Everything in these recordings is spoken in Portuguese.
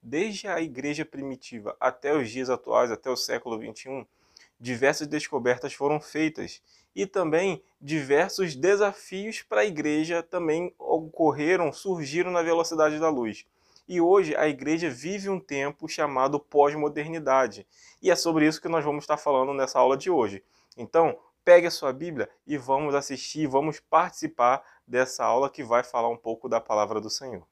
desde a igreja primitiva até os dias atuais, até o século XXI, diversas descobertas foram feitas e também diversos desafios para a igreja também ocorreram, surgiram na velocidade da luz. E hoje a igreja vive um tempo chamado pós-modernidade. E é sobre isso que nós vamos estar falando nessa aula de hoje. Então, pegue a sua Bíblia e vamos assistir, vamos participar dessa aula que vai falar um pouco da palavra do Senhor.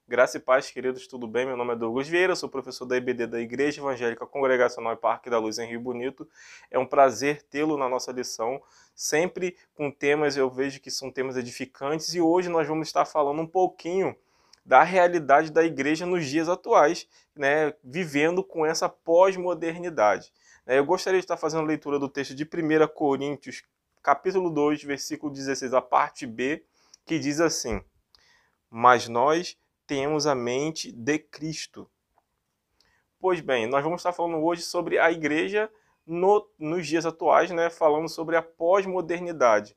Graça e paz, queridos, tudo bem? Meu nome é Douglas Vieira, sou professor da IBD da Igreja Evangélica Congregacional e Parque da Luz em Rio Bonito. É um prazer tê-lo na nossa lição, sempre com temas, eu vejo que são temas edificantes, e hoje nós vamos estar falando um pouquinho da realidade da igreja nos dias atuais, né, vivendo com essa pós-modernidade. Eu gostaria de estar fazendo a leitura do texto de 1 Coríntios, capítulo 2, versículo 16, a parte B, que diz assim: mas nós temos a mente de Cristo. Pois bem, nós vamos estar falando hoje sobre a igreja nos dias atuais, né, falando sobre a pós-modernidade.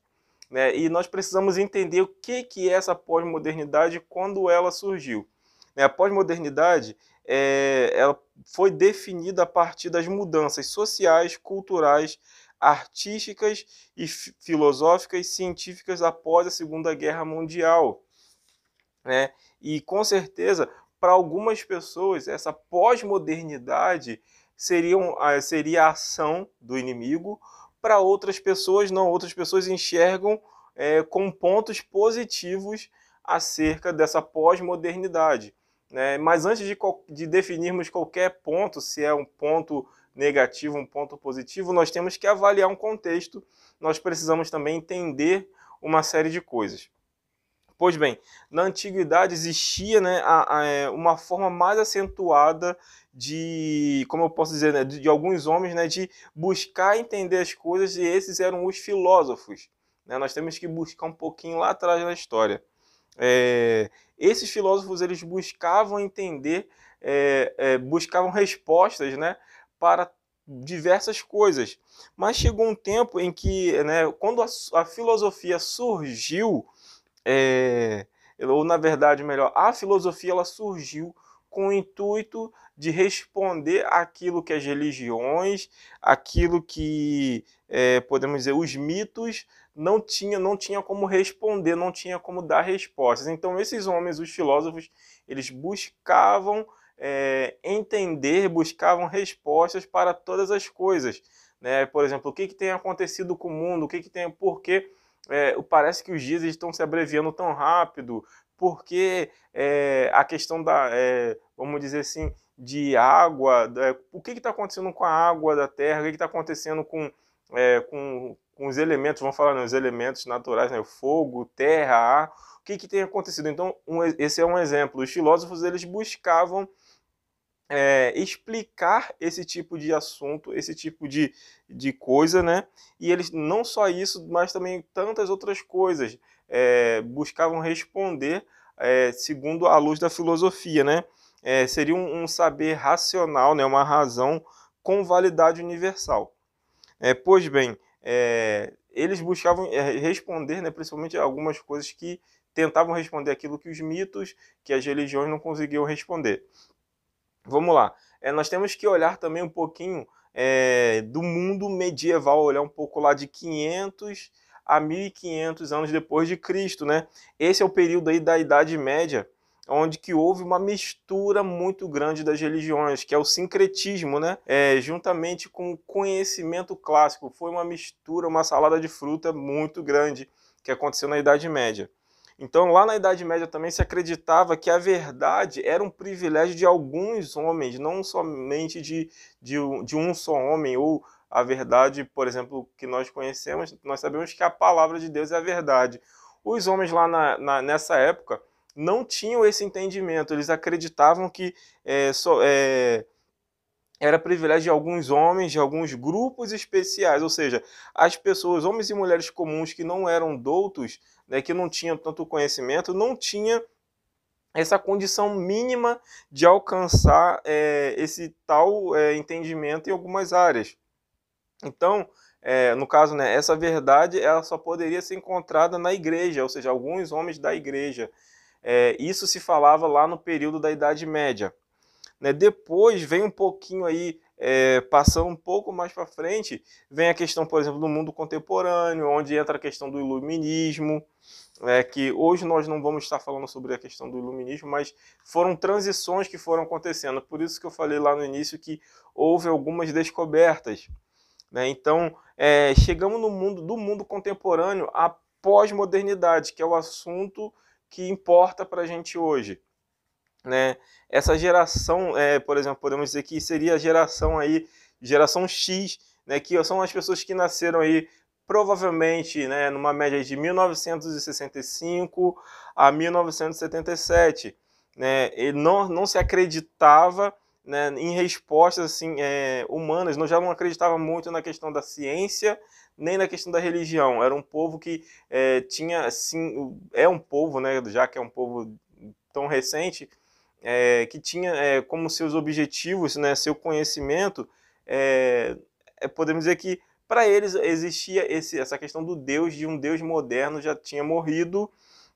Né, e nós precisamos entender o que é essa pós-modernidade e quando ela surgiu. A pós-modernidade ela foi definida a partir das mudanças sociais, culturais, artísticas e filosóficas e científicas após a Segunda Guerra Mundial. Né? E com certeza, para algumas pessoas, essa pós-modernidade seria a ação do inimigo, para outras pessoas não, outras pessoas enxergam com pontos positivos acerca dessa pós-modernidade. Né? Mas antes de definirmos qualquer ponto, se é um ponto negativo, um ponto positivo, nós temos que avaliar um contexto, nós precisamos também entender uma série de coisas. Pois bem, na antiguidade existia, né, uma forma mais acentuada de, como eu posso dizer, né, de alguns homens, né, de buscar entender as coisas, e esses eram os filósofos. Né? Nós temos que buscar um pouquinho lá atrás na história. Esses filósofos eles buscavam entender, buscavam respostas, né, para diversas coisas. Mas chegou um tempo em que, né, quando a filosofia surgiu, ou na verdade, melhor, a filosofia ela surgiu com o intuito de responder aquilo que as religiões, aquilo que, podemos dizer, os mitos não tinha como responder, não tinha como dar respostas. Então esses homens, os filósofos, eles buscavam entender, buscavam respostas para todas as coisas. Né? Por exemplo, o que tem acontecido com o mundo, por que parece que os dias estão se abreviando tão rápido, porque a questão da, vamos dizer assim, de água, o que está acontecendo com a água da terra, o que está acontecendo com os elementos, vamos falar, né, os elementos naturais, né, fogo, terra, ar, o que tem acontecido. Então, esse é um exemplo. Os filósofos eles buscavam explicar esse tipo de assunto, esse tipo de coisa, né? E eles não só isso, mas também tantas outras coisas buscavam responder segundo a luz da filosofia, né? Seria um saber racional, né? Uma razão com validade universal. Pois bem, eles buscavam responder, né? Principalmente algumas coisas que tentavam responder aquilo que os mitos, que as religiões não conseguiam responder. Vamos lá, nós temos que olhar também um pouquinho do mundo medieval, olhar um pouco lá de 500 a 1500 anos depois de Cristo, né? Esse é o período aí da Idade Média, onde que houve uma mistura muito grande das religiões, que é o sincretismo, né? Juntamente com o conhecimento clássico, foi uma mistura, uma salada de fruta muito grande que aconteceu na Idade Média. Então, lá na Idade Média também se acreditava que a verdade era um privilégio de alguns homens, não somente de um só homem, ou a verdade, por exemplo, que nós conhecemos, nós sabemos que a palavra de Deus é a verdade. Os homens lá nessa época não tinham esse entendimento, eles acreditavam que era privilégio de alguns homens, de alguns grupos especiais, ou seja, as pessoas, homens e mulheres comuns que não eram doutos, né, que não tinham tanto conhecimento, não tinha essa condição mínima de alcançar esse tal entendimento em algumas áreas. Então, no caso, né, essa verdade ela só poderia ser encontrada na igreja, ou seja, alguns homens da igreja. Isso se falava lá no período da Idade Média. Né? Depois vem um pouquinho aí, passando um pouco mais para frente, vem a questão, por exemplo, do mundo contemporâneo, onde entra a questão do iluminismo, que hoje nós não vamos estar falando sobre a questão do iluminismo, mas foram transições que foram acontecendo. Por isso que eu falei lá no início que houve algumas descobertas. Né? Então, chegamos no mundo contemporâneo, a pós-modernidade, que é o assunto que importa para a gente hoje. Né? Essa geração, por exemplo, podemos dizer que seria a geração X, né? Que são as pessoas que nasceram aí provavelmente, né, numa média de 1965 a 1977. Né? E não se acreditava, né, em respostas assim, humanas, já não acreditava muito na questão da ciência, nem na questão da religião. Era um povo que tinha, assim, é um povo, né, já que é um povo tão recente, que tinha como seus objetivos, né, seu conhecimento, podemos dizer que para eles existia essa questão do Deus, de um Deus moderno, já tinha morrido.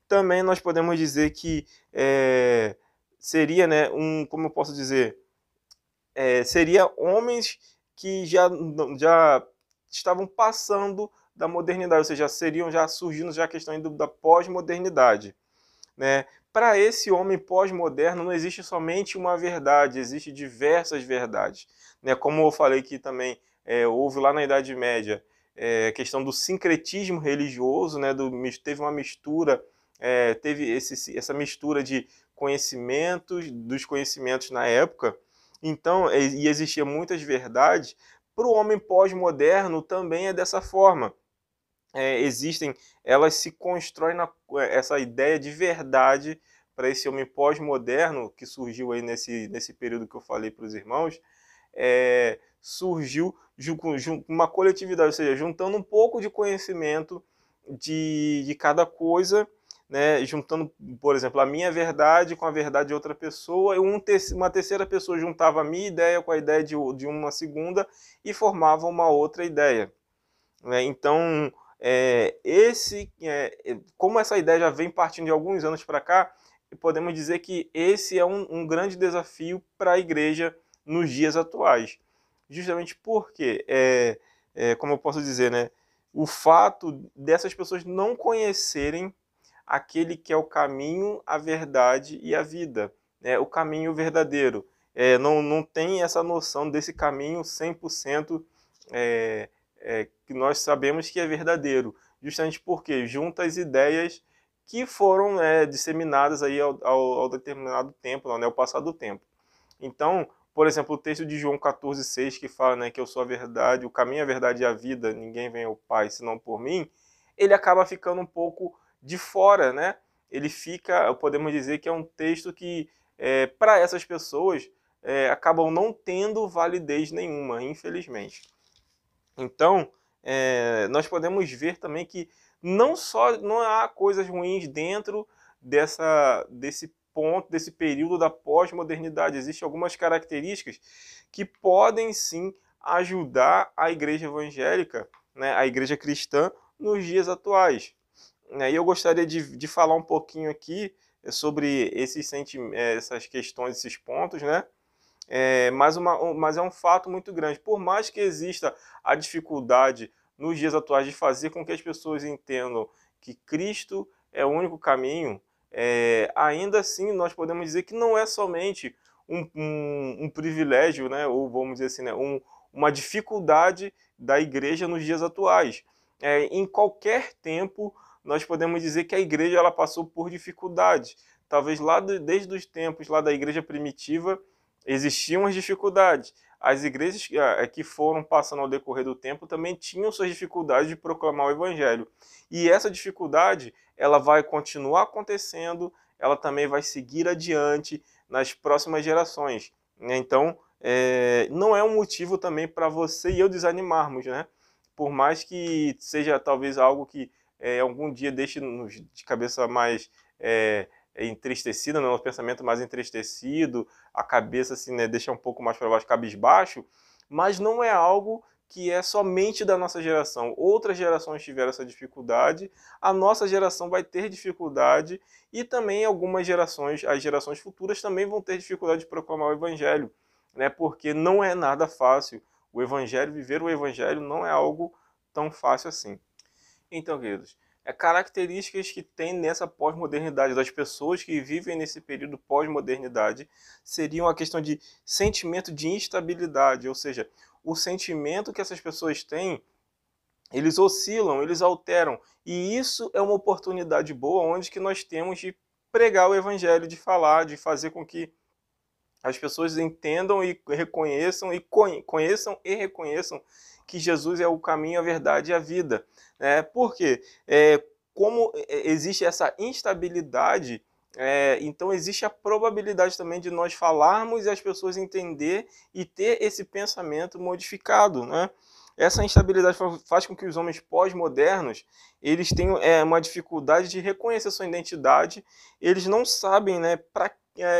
Também nós podemos dizer que seria, né, como eu posso dizer, seria homens que já estavam passando da modernidade, ou seja, seriam já surgindo já a questão da pós-modernidade. Né? Para esse homem pós-moderno não existe somente uma verdade, existe diversas verdades. Né? Como eu falei que também houve lá na Idade Média a questão do sincretismo religioso, né? Teve uma mistura, teve essa mistura de conhecimentos, dos conhecimentos na época. Então, e existiam muitas verdades. Para o homem pós-moderno também é dessa forma. Elas se constroem essa ideia de verdade para esse homem pós-moderno que surgiu aí nesse período que eu falei para os irmãos, surgiu uma coletividade, ou seja, juntando um pouco de conhecimento de cada coisa, né, juntando, por exemplo, a minha verdade com a verdade de outra pessoa, e uma terceira pessoa juntava a minha ideia com a ideia de uma segunda e formava uma outra ideia. Né? Então, como essa ideia já vem partindo de alguns anos para cá, podemos dizer que esse é um grande desafio para a igreja nos dias atuais. Justamente porque, como eu posso dizer, né, o fato dessas pessoas não conhecerem aquele que é o caminho, a verdade e a vida, né, o caminho verdadeiro. Não tem essa noção desse caminho 100% que nós sabemos que é verdadeiro, justamente porque junta as ideias que foram disseminadas aí ao determinado tempo, né, ao passar do tempo. Então, por exemplo, o texto de João 14,6, que fala, né, que eu sou a verdade, o caminho, a verdade e a vida, ninguém vem ao Pai senão por mim, ele acaba ficando um pouco de fora, né? Ele fica, podemos dizer que é um texto que, para essas pessoas, acabam não tendo validez nenhuma, infelizmente. Então, nós podemos ver também que não há coisas ruins dentro desse ponto, desse período da pós-modernidade. Existem algumas características que podem sim ajudar a igreja evangélica, né, a igreja cristã, nos dias atuais. E eu gostaria de falar um pouquinho aqui sobre essas questões, esses pontos, né? Mas é um fato muito grande. Por mais que exista a dificuldade nos dias atuais de fazer com que as pessoas entendam que Cristo é o único caminho, ainda assim nós podemos dizer que não é somente um privilégio, né, ou vamos dizer assim, né, uma dificuldade da igreja nos dias atuais. Em qualquer tempo nós podemos dizer que a igreja ela passou por dificuldades. Talvez desde os tempos lá da igreja primitiva existiam as dificuldades. As igrejas que foram passando ao decorrer do tempo também tinham suas dificuldades de proclamar o evangelho. E essa dificuldade, ela vai continuar acontecendo, ela também vai seguir adiante nas próximas gerações. Então, não é um motivo também para você e eu desanimarmos, né? Por mais que seja talvez algo que algum dia deixe-nos de cabeça mais entristecida, né? O pensamento mais entristecido, a cabeça assim, né, deixa um pouco mais para baixo, cabisbaixo, mas não é algo que é somente da nossa geração. Outras gerações tiveram essa dificuldade, a nossa geração vai ter dificuldade e também algumas gerações, as gerações futuras também vão ter dificuldade de proclamar o evangelho, né? Porque não é nada fácil. O evangelho, viver o evangelho não é algo tão fácil assim. Então, queridos, características que tem nessa pós-modernidade, das pessoas que vivem nesse período pós-modernidade, seriam a questão de sentimento de instabilidade, ou seja, o sentimento que essas pessoas têm, eles oscilam, eles alteram, e isso é uma oportunidade boa onde que nós temos de pregar o evangelho, de falar, de fazer com que as pessoas entendam e reconheçam e conheçam e reconheçam que Jesus é o caminho, a verdade e a vida. Por quê? Como existe essa instabilidade, então existe a probabilidade também de nós falarmos e as pessoas entender e ter esse pensamento modificado, né? Essa instabilidade faz com que os homens pós-modernos eles tenham uma dificuldade de reconhecer sua identidade, eles não sabem, né,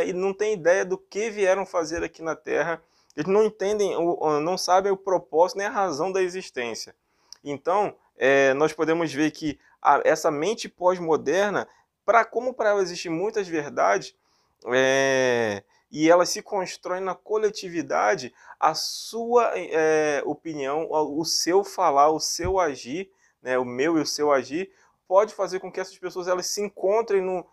e não têm ideia do que vieram fazer aqui na Terra, eles não entendem, não sabem o propósito nem a razão da existência. Então, nós podemos ver que essa mente pós-moderna, como para ela existem muitas verdades, e elas se constroem na coletividade, a sua opinião, o seu falar, o seu agir, né, o meu e o seu agir, pode fazer com que essas pessoas elas se encontrem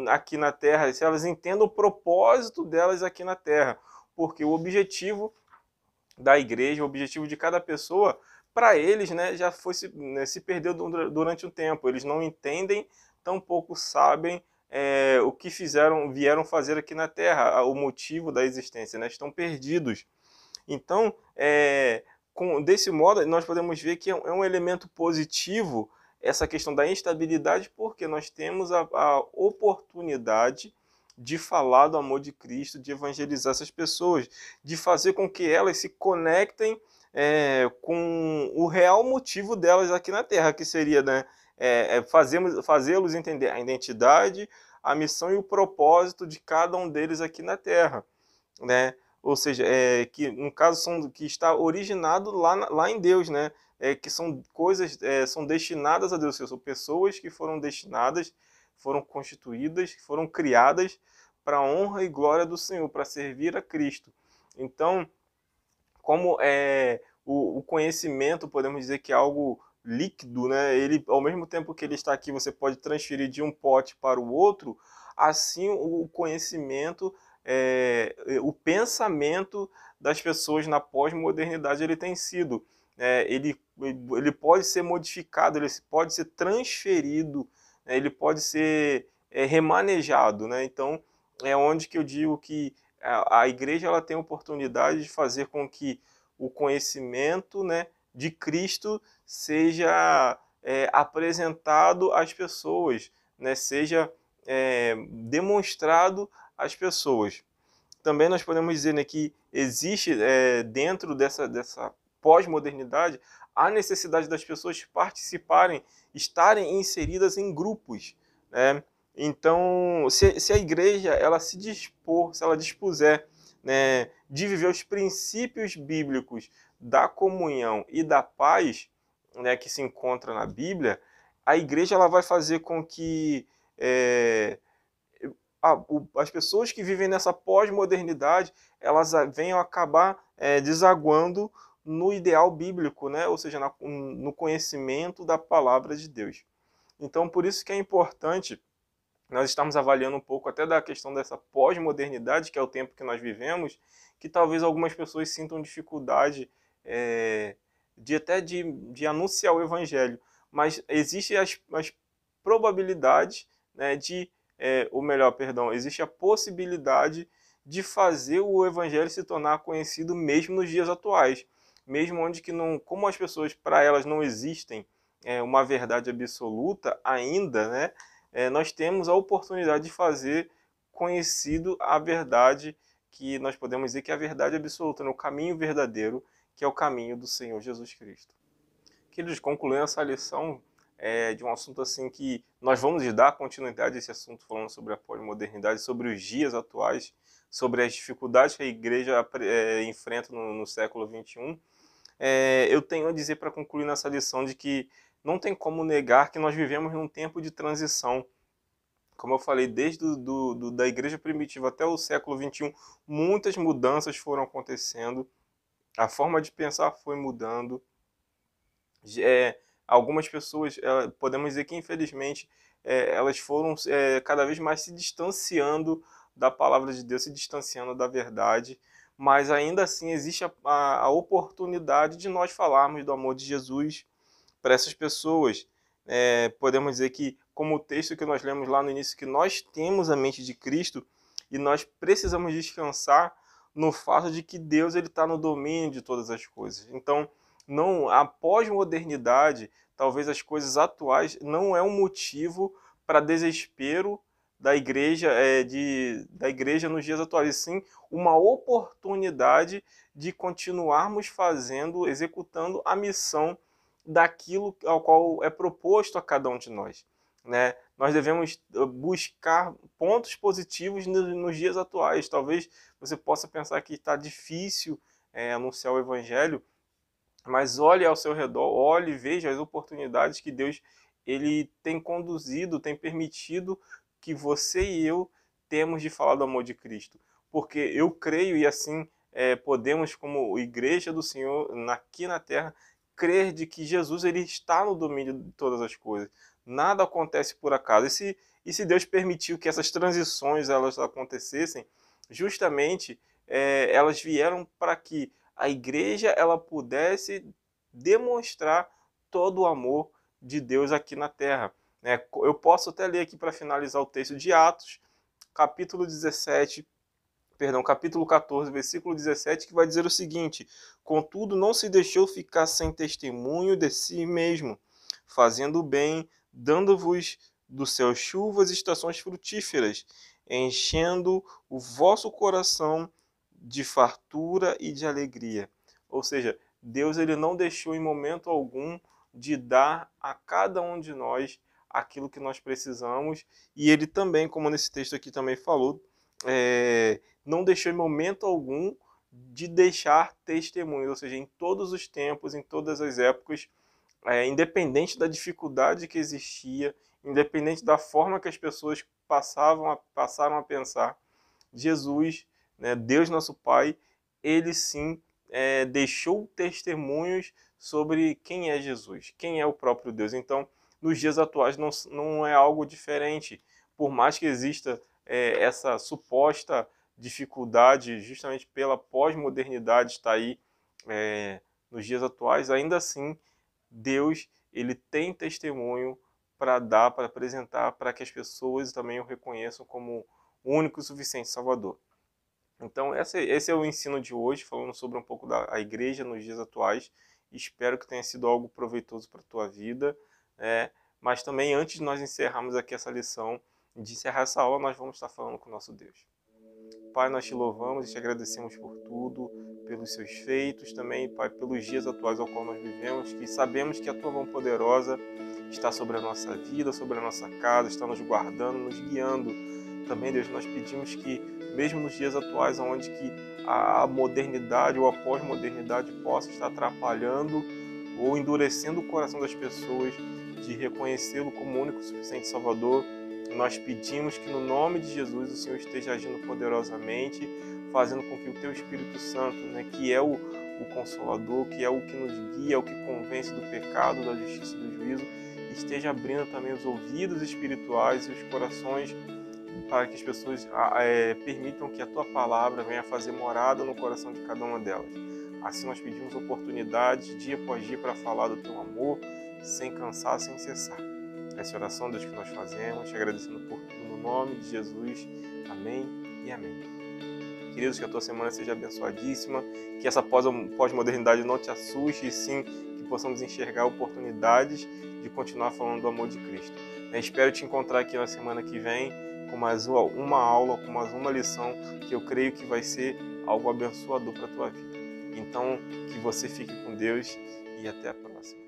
aqui na Terra, se elas entendam o propósito delas aqui na Terra, porque o objetivo da igreja, o objetivo de cada pessoa, para eles, né, já foi se perdeu durante um tempo. Eles não entendem, tampouco sabem o que vieram fazer aqui na Terra, o motivo da existência, né, estão perdidos. Então, desse modo, nós podemos ver que é um elemento positivo essa questão da instabilidade, porque nós temos a oportunidade de falar do amor de Cristo, de evangelizar essas pessoas, de fazer com que elas se conectem com o real motivo delas aqui na Terra, que seria, né, fazê-los entender a identidade, a missão e o propósito de cada um deles aqui na Terra, né? Ou seja, que no caso que está originado lá em Deus, né? Que são coisas, são destinadas a Deus, são pessoas que foram destinadas, foram constituídas, foram criadas para a honra e glória do Senhor, para servir a Cristo. Então, como o conhecimento, podemos dizer que é algo líquido, né? Ele, ao mesmo tempo que ele está aqui, você pode transferir de um pote para o outro, assim o conhecimento, o pensamento das pessoas na pós-modernidade ele tem sido. Ele pode ser modificado, ele pode ser transferido, né? Ele pode ser remanejado, né? Então, é onde que eu digo que a igreja ela tem a oportunidade de fazer com que o conhecimento, né, de Cristo seja apresentado às pessoas, né, seja demonstrado às pessoas. Também nós podemos dizer, né, que existe dentro dessa pós-modernidade a necessidade das pessoas participarem, estarem inseridas em grupos, né? Então, se a igreja ela se dispor, se ela dispuser, né, de viver os princípios bíblicos da comunhão e da paz, né, que se encontra na Bíblia, a igreja ela vai fazer com que as pessoas que vivem nessa pós-modernidade elas venham acabar desaguando no ideal bíblico, né? Ou seja, no conhecimento da palavra de Deus. Então, por isso que é importante nós estamos avaliando um pouco até da questão dessa pós-modernidade, que é o tempo que nós vivemos, que talvez algumas pessoas sintam dificuldade de anunciar o evangelho. Mas existem as probabilidade, né, ou melhor, perdão, existe a possibilidade de fazer o evangelho se tornar conhecido mesmo nos dias atuais, mesmo onde que não, como as pessoas, para elas não existem uma verdade absoluta ainda, né, nós temos a oportunidade de fazer conhecido a verdade que nós podemos dizer que é a verdade absoluta, né, o caminho verdadeiro, que é o caminho do Senhor Jesus Cristo. Queridos, concluindo essa lição de um assunto assim que nós vamos dar continuidade a esse assunto, falando sobre a pós-modernidade, sobre os dias atuais, sobre as dificuldades que a igreja enfrenta no século XXI, eu tenho a dizer para concluir nessa lição de que não tem como negar que nós vivemos num tempo de transição. Como eu falei, desde da igreja primitiva até o século XXI, muitas mudanças foram acontecendo, a forma de pensar foi mudando. Algumas pessoas, podemos dizer que infelizmente, elas foram cada vez mais se distanciando da palavra de Deus, se distanciando da verdade, mas ainda assim existe a oportunidade de nós falarmos do amor de Jesus para essas pessoas. Podemos dizer que, como o texto que nós lemos lá no início, que nós temos a mente de Cristo e nós precisamos descansar no fato de que Deus está no domínio de todas as coisas. Então, não, a pós-modernidade, talvez as coisas atuais, não é um motivo para desespero da igreja, da igreja nos dias atuais, e sim uma oportunidade de continuarmos fazendo, executando a missão daquilo ao qual é proposto a cada um de nós, né? Nós devemos buscar pontos positivos nos dias atuais. Talvez você possa pensar que está difícil anunciar o evangelho, mas olhe ao seu redor, olhe e veja as oportunidades que Deus ele tem conduzido, tem permitido que você e eu temos de falar do amor de Cristo. Porque eu creio e assim podemos, como igreja do Senhor aqui na terra, crer de que Jesus ele está no domínio de todas as coisas. Nada acontece por acaso. E se Deus permitiu que essas transições elas acontecessem, justamente elas vieram para que a igreja ela pudesse demonstrar todo o amor de Deus aqui na terra. Eu posso até ler aqui para finalizar o texto de Atos, capítulo 14, versículo 17, que vai dizer o seguinte: contudo, não se deixou ficar sem testemunho de si mesmo, fazendo o bem, dando-vos do céu chuvas e estações frutíferas, enchendo o vosso coração de fartura e de alegria. Ou seja, Deus ele não deixou em momento algum de dar a cada um de nós aquilo que nós precisamos, e ele também, como nesse texto aqui também falou, não deixou em momento algum de deixar testemunhos, ou seja, em todos os tempos, em todas as épocas, independente da dificuldade que existia, independente da forma que as pessoas passaram a pensar, Jesus, né, Deus nosso Pai, ele sim deixou testemunhos sobre quem é Jesus, quem é o próprio Deus. Então, nos dias atuais não é algo diferente. Por mais que exista essa suposta dificuldade, justamente pela pós-modernidade estar aí nos dias atuais, ainda assim, Deus ele tem testemunho para dar, para apresentar, para que as pessoas também o reconheçam como o único e suficiente Salvador. Então, esse é o ensino de hoje, falando sobre um pouco da igreja nos dias atuais. Espero que tenha sido algo proveitoso para a tua vida. Mas também, antes de nós encerrarmos aqui essa lição, de encerrar essa aula, nós vamos estar falando com o nosso Deus. Pai, nós te louvamos e te agradecemos por tudo, pelos seus feitos, também, Pai, pelos dias atuais ao qual nós vivemos, que sabemos que a tua mão poderosa está sobre a nossa vida, sobre a nossa casa, está nos guardando, nos guiando. Também, Deus, nós pedimos que, mesmo nos dias atuais, onde que a modernidade ou a pós-modernidade possa estar atrapalhando ou endurecendo o coração das pessoas de reconhecê-lo como o único e suficiente Salvador, nós pedimos que no nome de Jesus o Senhor esteja agindo poderosamente, fazendo com que o teu Espírito Santo, né, que é o Consolador, que é o que nos guia, o que convence do pecado, da justiça e do juízo, esteja abrindo também os ouvidos espirituais e os corações para que as pessoas permitam que a tua palavra venha fazer morada no coração de cada uma delas. Assim nós pedimos oportunidades dia após dia para falar do teu amor, sem cansar, sem cessar. Essa oração, Deus, que nós fazemos, te agradecendo por tudo no nome de Jesus. Amém e amém. Queridos, que a tua semana seja abençoadíssima, que essa pós-modernidade não te assuste, e sim que possamos enxergar oportunidades de continuar falando do amor de Cristo. Eu espero te encontrar aqui na semana que vem com mais uma aula, com mais uma lição, que eu creio que vai ser algo abençoador para a tua vida. Então, que você fique com Deus e até a próxima.